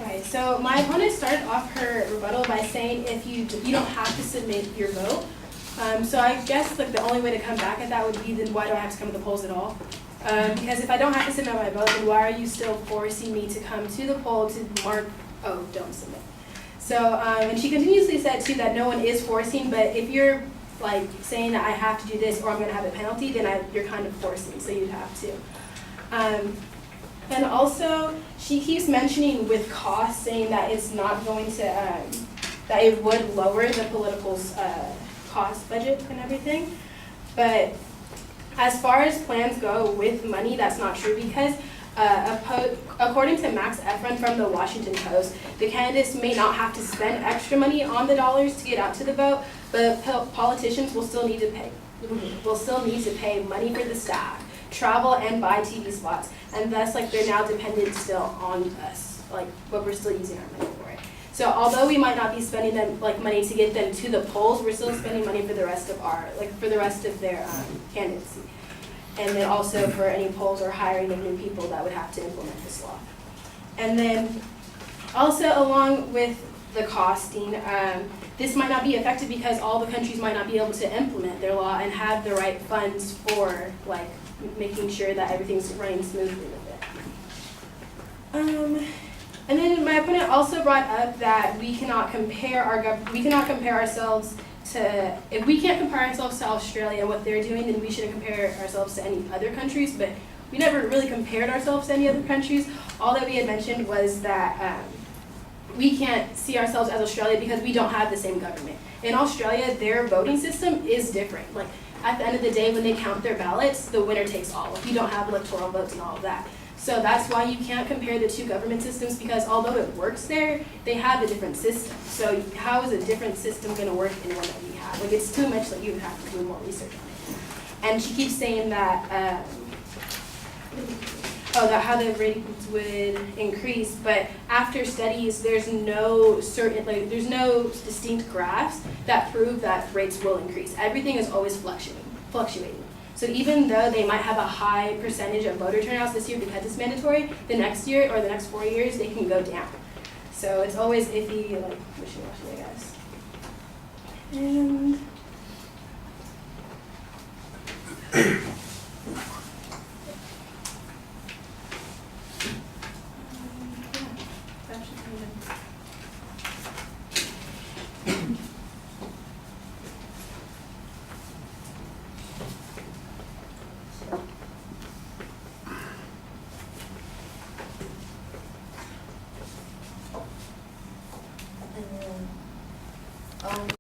Right, so my opponent started off her rebuttal by saying if you don't have to submit your vote. So I guess like the only way to come back at that would be then why do I have to come to the polls at all? Because if I don't have to submit my vote, then why are you still forcing me to come to the poll to mark, oh, don't submit. So, and she continuously said too that no one is forcing, but if you're like saying that I have to do this or I'm gonna have a penalty, then you're kind of forcing, so you'd have to. And also, she keeps mentioning with cost, saying that it's not going to, that it would lower the political's cost budget and everything. But as far as plans go with money, that's not true because according to Max Efron from the Washington Post, the candidates may not have to spend extra money on the dollars to get out to the vote, but politicians will still need to pay money for the staff, travel, and buy TV spots, and thus like they're now dependent still on us, like but we're still using our money for it. So although we might not be spending them like money to get them to the polls, we're still spending money for the rest of their candidacy, and then also for any polls or hiring of new people that would have to implement this law. And then also along with the costing, this might not be effective because all the countries might not be able to implement their law and have the right funds for like making sure that everything's running smoothly with it. And then my opponent also brought up that we cannot compare ourselves to, if we can't compare ourselves to Australia and what they're doing, then we shouldn't compare ourselves to any other countries, but we never really compared ourselves to any other countries. All that we had mentioned was that we can't see ourselves as Australia because we don't have the same government. In Australia, their voting system is different. Like at the end of the day, when they count their ballots, the winner takes all. Like you don't have electoral votes and all of that. So that's why you can't compare the two government systems because although it works there, they have a different system. So how is a different system going to work in one that we have? Like it's too much that you would have to do more research on it. And she keeps saying that, that how the ratings would increase, but after studies, there's no distinct graphs that prove that rates will increase. Everything is always fluctuating. So even though they might have a high percentage of voter turnouts this year because it's mandatory, the next year or the next 4 years, they can go down. So it's always iffy, like wishy-washy, I guess. And that should be it.